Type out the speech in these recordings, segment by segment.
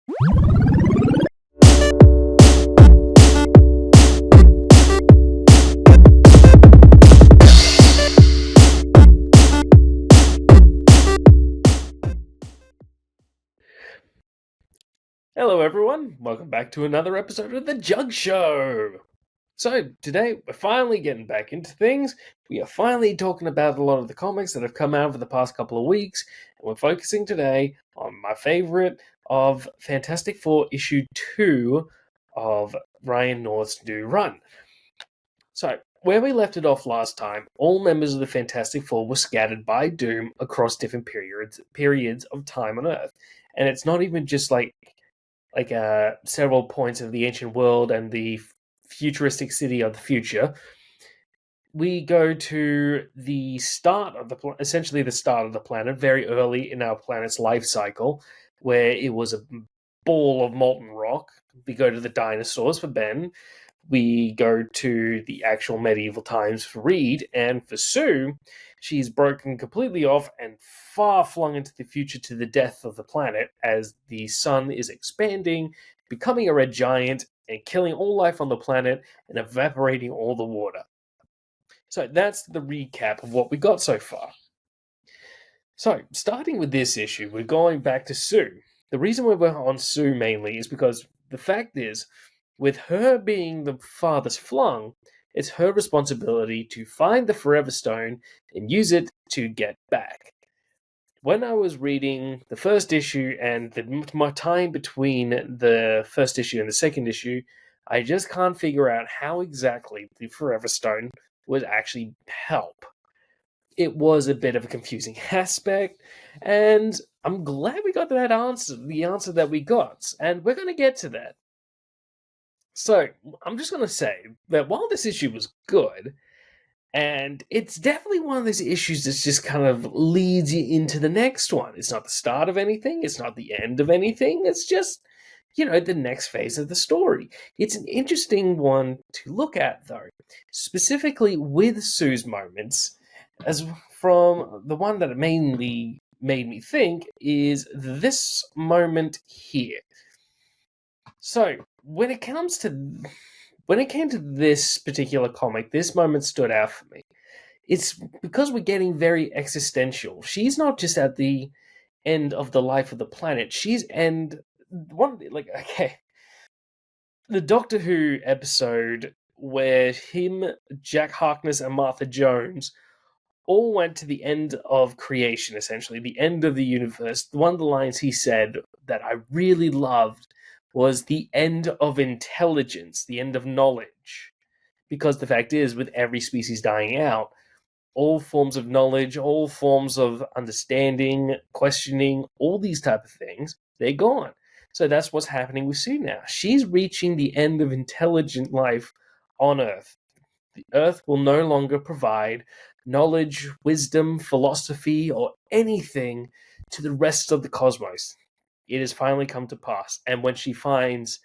Hello, everyone. Welcome back to another episode of The Jug Show. So, today we're finally getting back into things. We are finally talking about a lot of the comics that have come out over the past couple of weeks, and we're focusing today on my favorite of Fantastic Four issue 2 of Ryan North's new run. So, where we left it off last time, all members of the Fantastic Four were scattered by Doom across different periods of time on Earth. And it's not even just like several points of the ancient world and the futuristic city of the future. We go to the start of essentially the start of the planet, very early in our planet's life cycle, where it was a ball of molten rock. We go to the dinosaurs for Ben. We go to the actual medieval times for Reed, and for Sue, she's broken completely off and far flung into the future to the death of the planet as the sun is expanding, becoming a red giant, and killing all life on the planet and evaporating all the water. So that's the recap of what we got so far. So, starting with this issue, we're going back to Sue. The reason we're on Sue mainly is because the fact is, with her being the farthest flung, it's her responsibility to find the Forever Stone and use it to get back. When I was reading the first issue and my time between the first issue and the second issue, I just can't figure out how exactly the Forever Stone would actually help. It was a bit of a confusing aspect, and I'm glad we got that answer, the answer that we got, and we're going to get to that. So, I'm just going to say that while this issue was good, and it's definitely one of those issues that just kind of leads you into the next one. It's not the start of anything, it's not the end of anything, it's just, the next phase of the story. It's an interesting one to look at, though, specifically with Sue's moments, as from the one that mainly made me think is this moment here. So, when it came to this particular comic, this moment stood out for me. It's because we're getting very existential. She's not just at the end of the life of the planet. The Doctor Who episode where him, Jack Harkness, and Martha Jones all went to the end of creation, essentially, the end of the universe. One of the lines he said that I really loved was the end of intelligence, the end of knowledge. Because the fact is, with every species dying out, all forms of knowledge, all forms of understanding, questioning, all these type of things, they're gone. So that's what's happening with Sue now. She's reaching the end of intelligent life on Earth. The Earth will no longer provide knowledge, wisdom, philosophy, or anything to the rest of the cosmos. It has finally come to pass. And when she finds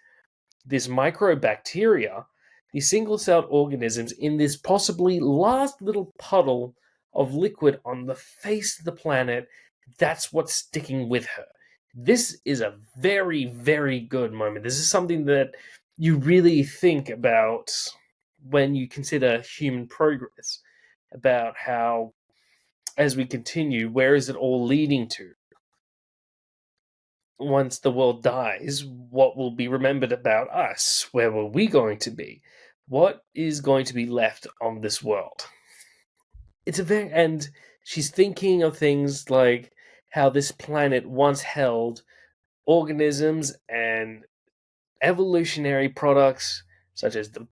this microbacteria, these single-celled organisms in this possibly last little puddle of liquid on the face of the planet, that's what's sticking with her. This is a very, very good moment. This is something that you really think about when you consider human progress, about how, as we continue, where is it all leading to? Once the world dies, what will be remembered about us? Where were we going to be? What is going to be left on this world? And she's thinking of things like how this planet once held organisms and evolutionary products such as the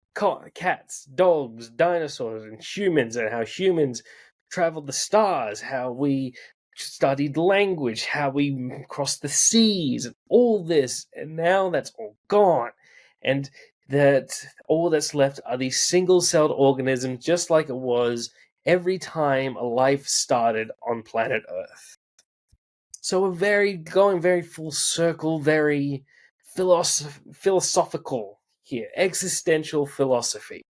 cats, dogs, dinosaurs, and humans, and how humans traveled the stars, how we studied language, how we crossed the seas, and all this, and now that's all gone. And that all that's left are these single-celled organisms, just like it was every time a life started on planet Earth. So we're going very full circle, very philosophical here, existential philosophy.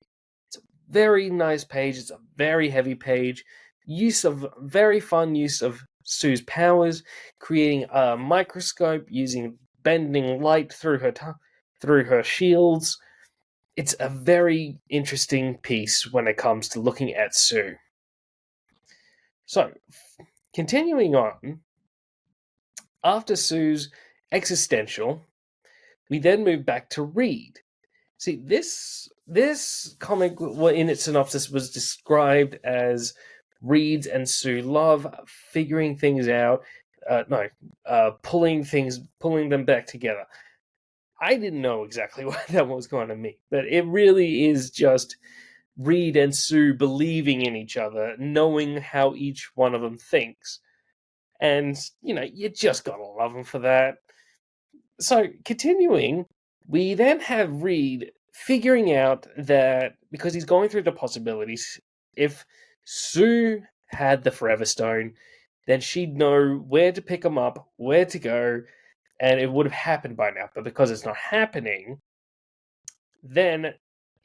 It's a very nice page. It's a very heavy page. Very fun use of Sue's powers, creating a microscope using bending light through her shields. It's a very interesting piece when it comes to looking at Sue. So, continuing on, after Sue's existential, we then move back to Reed. See, this comic, in its synopsis, was described as Reed and Sue love figuring things out. Pulling them back together. I didn't know exactly what that was going to mean, but it really is just Reed and Sue believing in each other, knowing how each one of them thinks, and you just gotta love them for that. So, continuing, we then have Reed figuring out that because he's going through the possibilities, if Sue had the Forever Stone, then she'd know where to pick him up, where to go, and it would have happened by now. But because it's not happening, then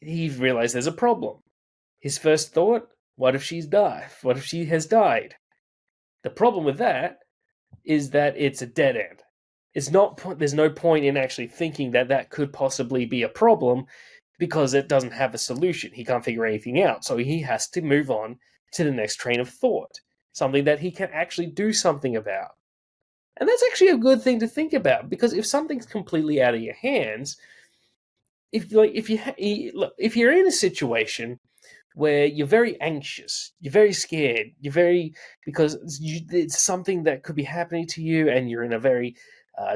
he realized there's a problem. His first thought, what if she's died? What if she has died? The problem with that is that it's a dead end. There's no point in actually thinking that that could possibly be a problem because it doesn't have a solution. He can't figure anything out. So he has to move on to the next train of thought, something that he can actually do something about. And that's actually a good thing to think about, because if something's completely out of your hands, if you're in a situation where you're very anxious, you're very scared, because it's something that could be happening to you, and you're in a very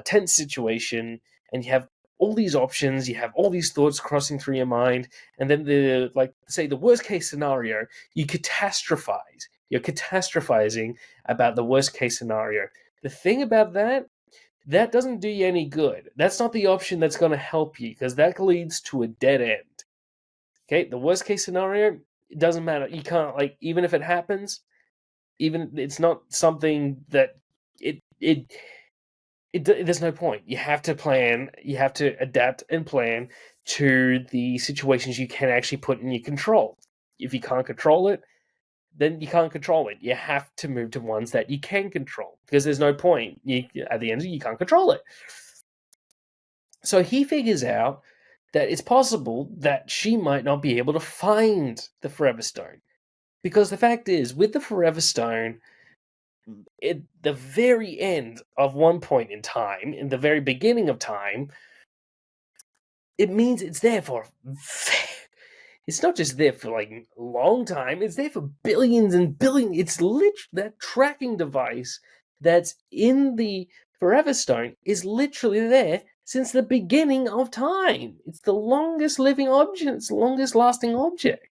tense situation, and you have all these options, you have all these thoughts crossing through your mind, and then the worst case scenario, you catastrophize. You're catastrophizing about the worst case scenario. The thing about that doesn't do you any good. That's not the option that's going to help you, because that leads to a dead end. Okay, the worst case scenario, it doesn't matter. You can't, even if it happens, even it's not something that there's no point. You have to plan, you have to adapt and plan to the situations you can actually put in your control. If you can't control it, then you can't control it. You have to move to ones that you can control, because there's no point. At the end, you can't control it. So he figures out that it's possible that she might not be able to find the Forever Stone. Because the fact is, with the Forever Stone, at the very end of one point in time, in the very beginning of time, it means it's there for... It's not just there for, a long time, it's there for billions and billions. It's that tracking device that's in the Forever Stone is literally there since the beginning of time. It's the longest living object, it's the longest lasting object.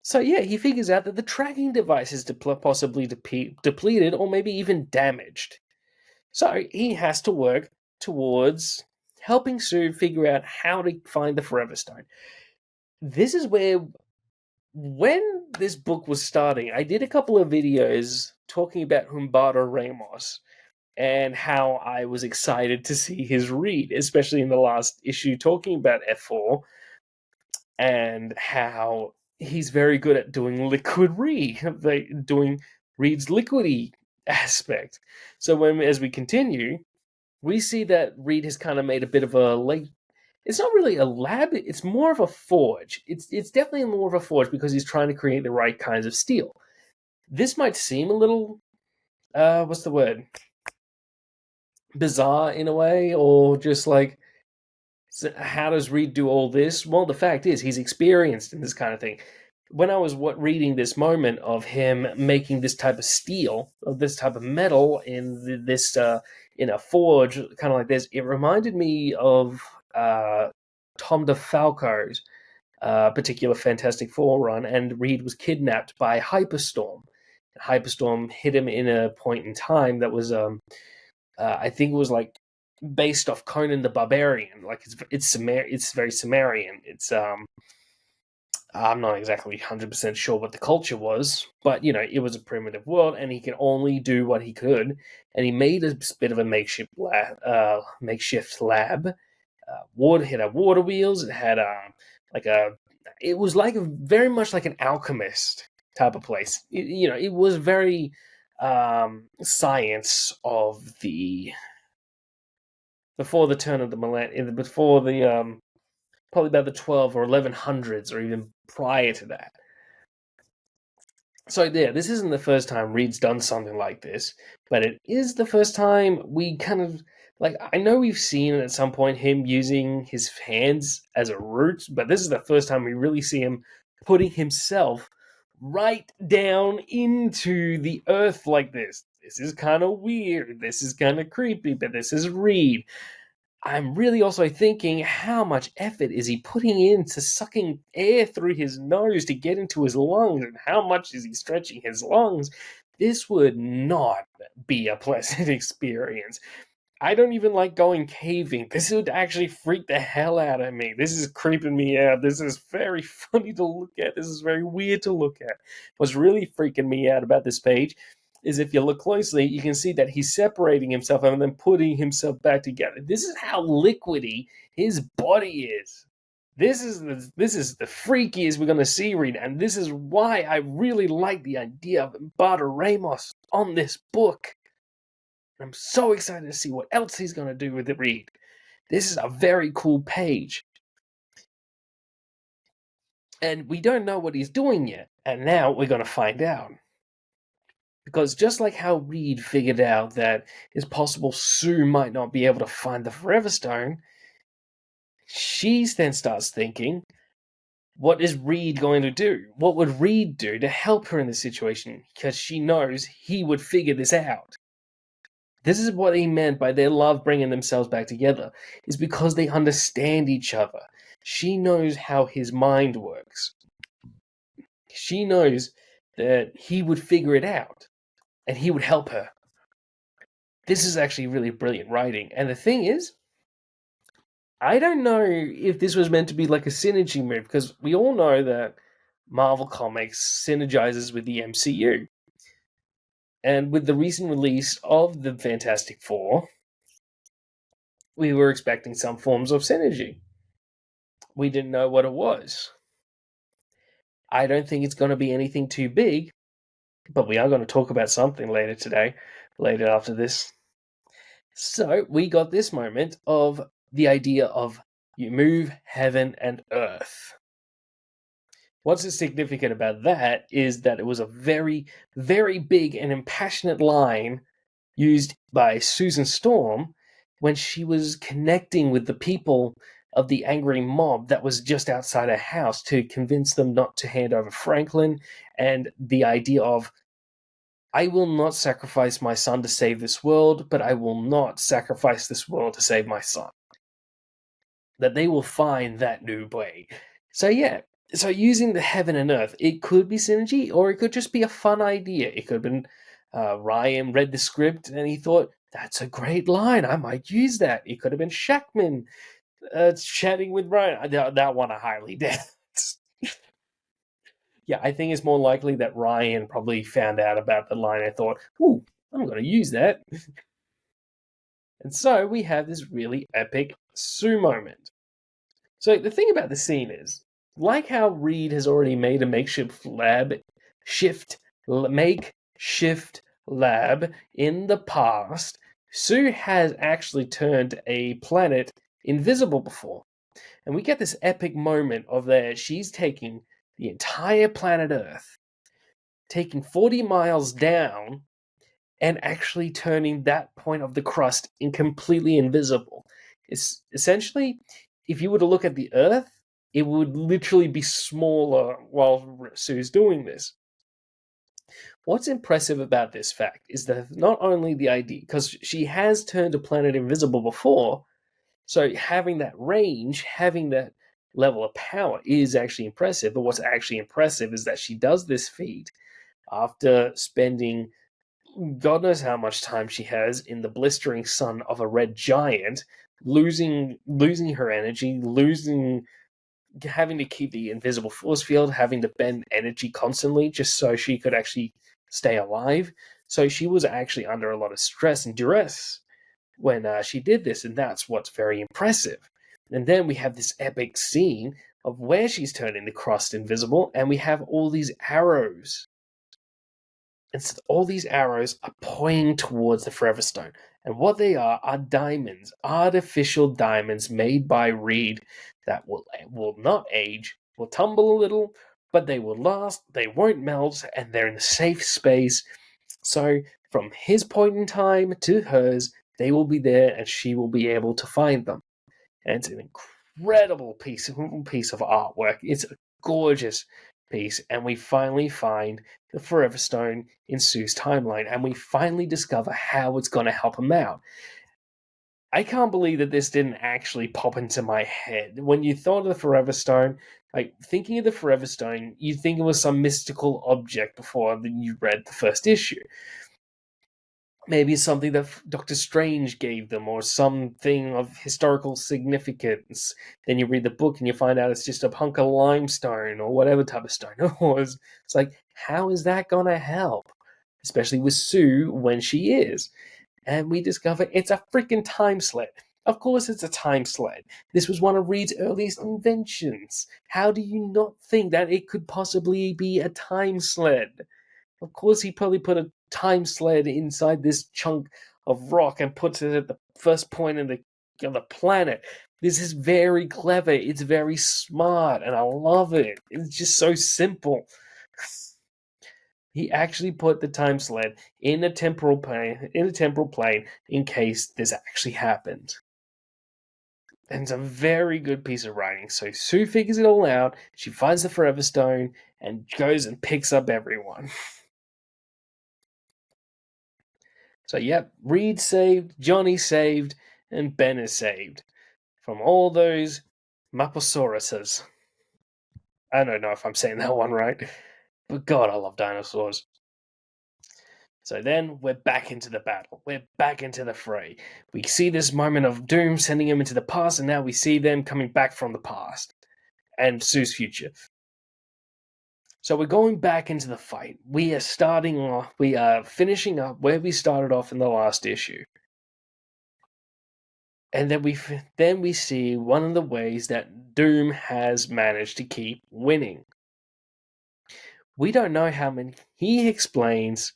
So yeah, he figures out that the tracking device is possibly depleted or maybe even damaged. So he has to work towards helping Sue figure out how to find the Forever Stone. This is where, when this book was starting, I did a couple of videos talking about Humberto Ramos and how I was excited to see his read, especially in the last issue, talking about F4 and how he's very good at doing liquid read, doing Reed's liquidy aspect. So as we continue, we see that Reed has kind of made a bit of it's not really a lab, it's more of a forge. It's definitely more of a forge, because he's trying to create the right kinds of steel. This might seem a little, what's the word? Bizarre in a way, or just so how does Reed do all this? Well, the fact is, he's experienced in this kind of thing. When I was reading this moment of him making this type of steel, of this type of metal in in a forge, kind of like this, it reminded me of Tom DeFalco's particular Fantastic Four run, and Reed was kidnapped by Hyperstorm. Hyperstorm hit him in a point in time that was, I think it was based off Conan the Barbarian. It's very Sumerian. I'm not exactly 100% sure what the culture was, but it was a primitive world, and he could only do what he could. And he made a bit of a makeshift lab. It had water wheels. It had it was very much like an alchemist type of place. It was very science of the before the turn of the millennium, before the probably about the 12 or 1100s, or even prior to that. So yeah, this isn't the first time Reed's done something like this, but it is the first time we kind of like. I know we've seen at some point him using his hands as a root, but this is the first time we really see him putting himself right down into the earth like this. This is kind of weird. This is kind of creepy, but this is Reed. I'm really also thinking, how much effort is he putting into sucking air through his nose to get into his lungs, and how much is he stretching his lungs? This would not be a pleasant experience. I don't even like going caving. This would actually freak the hell out of me. This is creeping me out. This is very funny to look at. This is very weird to look at. What's really freaking me out about this page is if you look closely, you can see that he's separating himself and then putting himself back together. This is how liquidy his body is. This is the freakiest we're going to see, Reed, and this is why I really like the idea of Barda Ramos on this book. I'm so excited to see what else he's going to do with it, Reed. This is a very cool page. And we don't know what he's doing yet, and now we're going to find out. Because just like how Reed figured out that it's possible Sue might not be able to find the Forever Stone, she then starts thinking, what is Reed going to do? What would Reed do to help her in this situation? Because she knows he would figure this out. This is what he meant by their love bringing themselves back together, is because they understand each other. She knows how his mind works. She knows that he would figure it out, and he would help her. This is actually really brilliant writing. And the thing is, I don't know if this was meant to be like a synergy move, because we all know that Marvel Comics synergizes with the MCU. And with the recent release of the Fantastic Four, we were expecting some forms of synergy. We didn't know what it was. I don't think it's going to be anything too big, but we are going to talk about something later today, later after this. So we got this moment of the idea of you move heaven and earth. What's significant about that is that it was a very, very big and impassionate line used by Susan Storm when she was connecting with the people of the angry mob that was just outside her house to convince them not to hand over Franklin, and the idea of, I will not sacrifice my son to save this world, but I will not sacrifice this world to save my son. That they will find that new way. So yeah, so using the heaven and earth, it could be synergy, or it could just be a fun idea. It could have been Ryan read the script and he thought, that's a great line, I might use that. It could have been Shackman chatting with Ryan. That one I highly doubt. Yeah, I think it's more likely that Ryan probably found out about the line and thought, ooh, I'm going to use that. And so we have this really epic Sue moment. So the thing about the scene is, like how Reed has already made a makeshift lab in the past, Sue has actually turned a planet invisible before. And we get this epic moment of that she's taking the entire planet Earth, taking 40 miles down, and actually turning that point of the crust in completely invisible. It's essentially, if you were to look at the Earth, it would literally be smaller while Sue's doing this. What's impressive about this fact is that not only the idea, because she has turned a planet invisible before, so having that range, having that level of power is actually impressive. But what's actually impressive is that she does this feat after spending God knows how much time she has in the blistering sun of a red giant, losing her energy, having to keep the invisible force field, having to bend energy constantly just so she could actually stay alive. So she was actually under a lot of stress and duress when she did this, and that's what's very impressive. And then we have this epic scene of where she's turning the crust invisible, and we have all these arrows. And so all these arrows are pointing towards the Forever Stone. And what they are diamonds, artificial diamonds made by Reed that will not age, will tumble a little, but they will last, they won't melt, and they're in a safe space. So, from his point in time to hers, they will be there and she will be able to find them. And it's an incredible piece of artwork. It's a gorgeous piece, and we finally find the Forever Stone in Sue's timeline, and we finally discover how it's going to help him out. I can't believe that this didn't actually pop into my head. When you thought of the Forever Stone, like thinking of the Forever Stone, you'd think it was some mystical object before you read the first issue. Maybe it's something that Doctor Strange gave them, or something of historical significance. Then you read the book and you find out it's just a hunk of limestone, or whatever type of stone it was. It's like, how is that gonna help? Especially with Sue when she is. And we discover it's a freaking time sled. Of course, it's a time sled. This was one of Reed's earliest inventions. How do you not think that it could possibly be a time sled? Of course, he probably put a time sled inside this chunk of rock and puts it at the first point of the planet. This is very clever. It's very smart, and I love it. It's just so simple. He actually put the time sled in a temporal plane in case this actually happened. And it's a very good piece of writing. So Sue figures it all out. She finds the Forever Stone and goes and picks up everyone. So, yep, Reed saved, Johnny saved, and Ben is saved from all those Mapasauruses. I don't know if I'm saying that one right, but God, I love dinosaurs. So then we're back into the battle. We're back into the fray. We see this moment of doom sending him into the past, and now we see them coming back from the past and Sue's future. So we're going back into the fight. We are finishing up where we started off in the last issue. And then we see one of the ways that Doom has managed to keep winning. We don't know how many. He explains,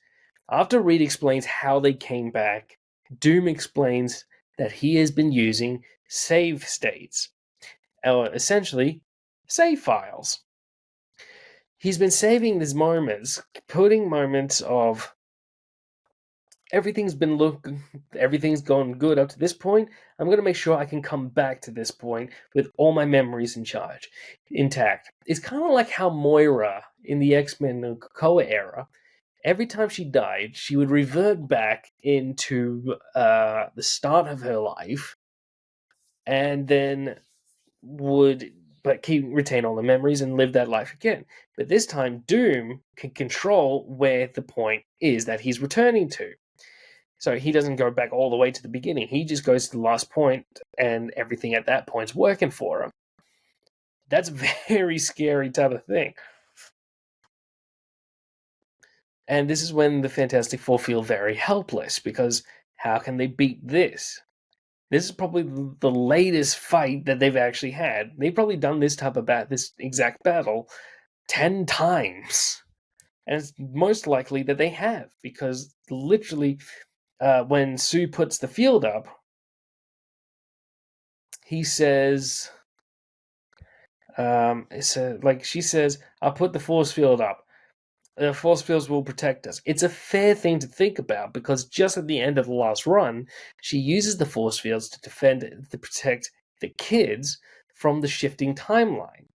after Reed explains how they came back, Doom explains that he has been using save states, or essentially save files. He's been saving these moments, putting moments of everything's gone good up to this point. I'm going to make sure I can come back to this point with all my memories intact. It's kind of like how Moira in the X-Men Krakoa era, every time she died, she would revert back into the start of her life, and then would retain all the memories and live that life again. But this time, Doom can control where the point is that he's returning to. So he doesn't go back all the way to the beginning. He just goes to the last point, and everything at that point's working for him. That's a very scary type of thing. And this is when the Fantastic Four feel very helpless, because how can they beat this? This is probably the latest fight that they've actually had. They've probably done this exact battle 10 times. And it's most likely that they have, because literally, when Sue puts the field up, he says, she says, I'll put the force field up. The force fields will protect us. It's a fair thing to think about, because just at the end of the last run, she uses the force fields to protect the kids from the shifting timeline.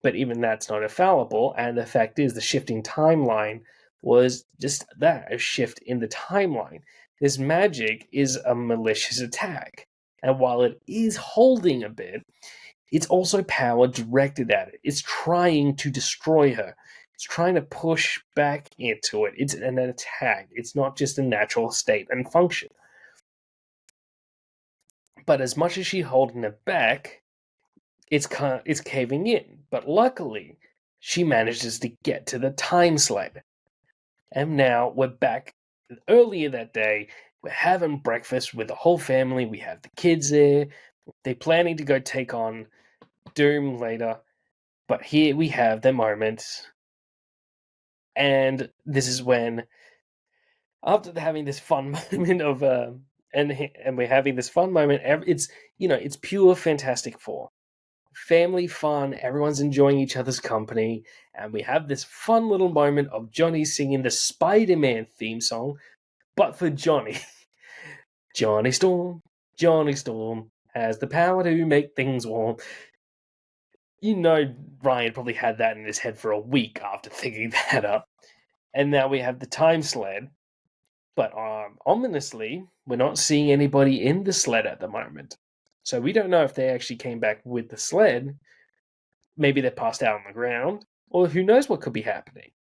But even that's not infallible, and the fact is the shifting timeline was just that, a shift in the timeline. This magic is a malicious attack, and while it is holding a bit, it's also power directed at it. It's trying to destroy her. It's trying to push back into it. It's an attack. It's not just a natural state and function. But as much as she's holding it back, it's caving in. But luckily, she manages to get to the time sled. And now we're back earlier that day. We're having breakfast with the whole family. We have the kids there. They're planning to go take on Doom later. But here we have the moment. And this is when, after having this fun moment of and we're having this fun moment. It's pure Fantastic Four, family fun. Everyone's enjoying each other's company, and we have this fun little moment of Johnny singing the Spider-Man theme song, but for Johnny. Johnny Storm, Johnny Storm has the power to make things warm. Ryan probably had that in his head for a week after thinking that up. And now we have the time sled. But ominously, we're not seeing anybody in the sled at the moment. So we don't know if they actually came back with the sled. Maybe they're passed out on the ground, or who knows what could be happening.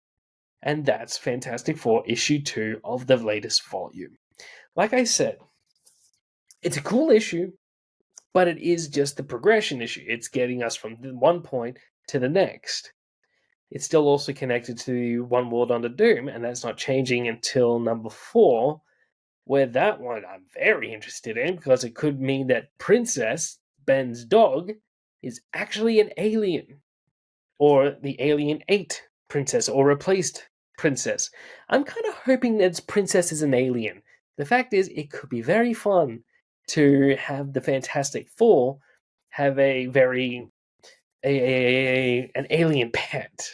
And that's Fantastic Four issue 2 of the latest volume. Like I said, it's a cool issue, but it is just the progression issue. It's getting us from one point to the next. It's still also connected to One World Under Doom, and that's not changing until number 4, where that one I'm very interested in because it could mean that Princess, Ben's dog, is actually an alien. Or the Alien 8 princess, or replaced princess. I'm kind of hoping that Princess is an alien. The fact is, it could be very fun to have the Fantastic Four have an alien pet.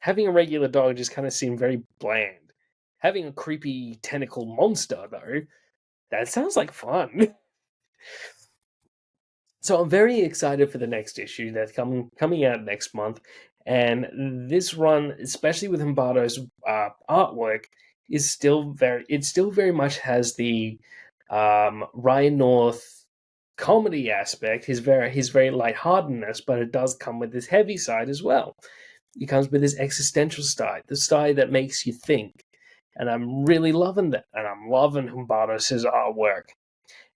Having a regular dog just kind of seemed very bland. Having a creepy tentacle monster, though, that sounds like fun. So I'm very excited for the next issue that's coming out next month, and this run, especially with Humberto's artwork, is still very much has the Ryan North comedy aspect. His very lightheartedness, but it does come with this heavy side as well. It comes with this existential side, the side that makes you think, and I'm really loving that, and I'm loving Humberto's artwork.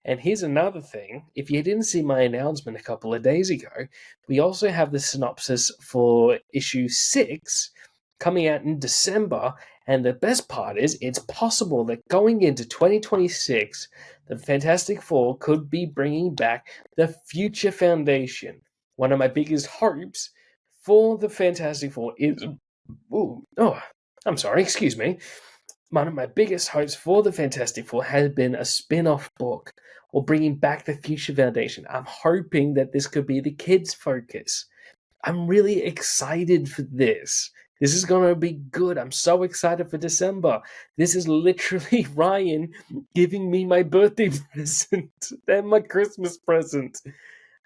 And here's another thing. If you didn't see my announcement a couple of days ago, we also have the synopsis for issue 6 coming out in December. And the best part is, it's possible that going into 2026, the Fantastic Four could be bringing back the Future Foundation. One of my biggest hopes for the Fantastic Four is. I'm sorry, excuse me. One of my biggest hopes for the Fantastic Four has been a spin-off book or bringing back the Future Foundation. I'm hoping that this could be the kids' focus. I'm really excited for this. This is going to be good. I'm so excited for December. This is literally Ryan giving me my birthday present and my Christmas present.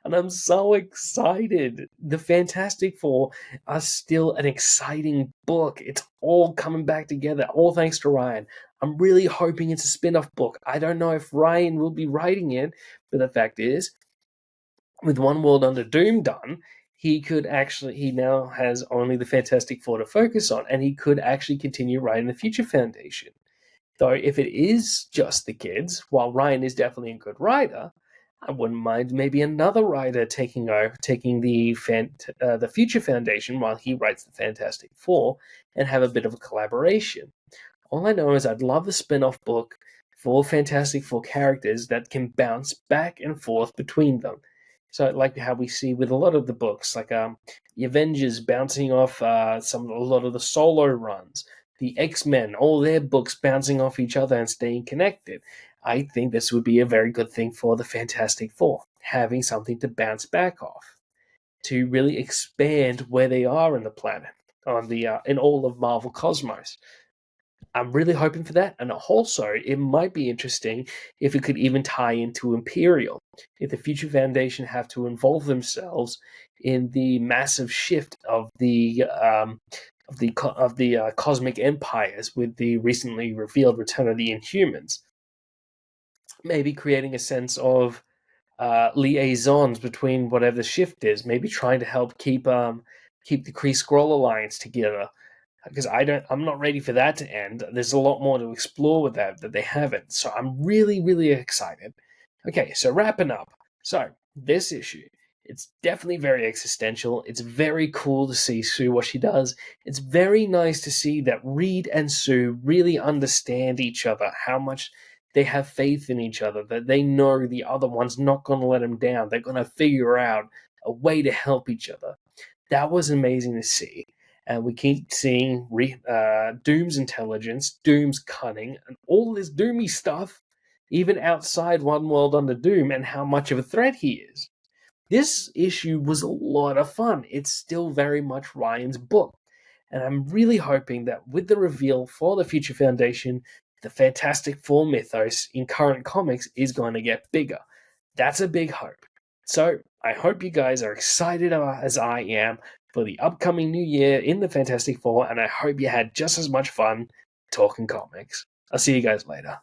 And I'm so excited. The Fantastic Four are still an exciting book. It's all coming back together, all thanks to Ryan. I'm really hoping it's a spin off book. I don't know if Ryan will be writing it, but the fact is, with One World Under Doom done, he now has only the Fantastic Four to focus on, and he could actually continue writing the Future Foundation. Though, if it is just the kids, while Ryan is definitely a good writer, I wouldn't mind maybe another writer taking the Future Foundation while he writes the Fantastic Four and have a bit of a collaboration. All I know is I'd love a spin-off book for Fantastic Four characters that can bounce back and forth between them. So, like how we see with a lot of the books, like the Avengers bouncing off a lot of the solo runs, the X-Men, all their books bouncing off each other and staying connected. I think this would be a very good thing for the Fantastic Four, having something to bounce back off, to really expand where they are in the planet, in all of Marvel Cosmos. I'm really hoping for that, and also it might be interesting if it could even tie into Imperial. If the Future Foundation have to involve themselves in the massive shift of the cosmic empires with the recently revealed Return of the Inhumans, maybe creating a sense of liaisons between whatever the shift is, maybe trying to help keep the Kree Skrull alliance together, because I'm not ready for that to end. There's a lot more to explore with that they haven't. So I'm really, really excited. Okay, so wrapping up. So this issue, it's definitely very existential. It's very cool to see Sue what she does. It's very nice to see that Reed and Sue really understand each other, how much they have faith in each other, that they know the other one's not going to let them down. They're going to figure out a way to help each other. That was amazing to see. And we keep seeing Doom's intelligence, Doom's cunning, and all this Doomy stuff even outside One World Under Doom, and how much of a threat he is. This issue was a lot of fun. It's still very much Ryan's book. And I'm really hoping that with the reveal for the Future Foundation, the Fantastic Four mythos in current comics is going to get bigger. That's a big hope. So I hope you guys are excited as I am for the upcoming new year in the Fantastic Four, and I hope you had just as much fun talking comics. I'll see you guys later.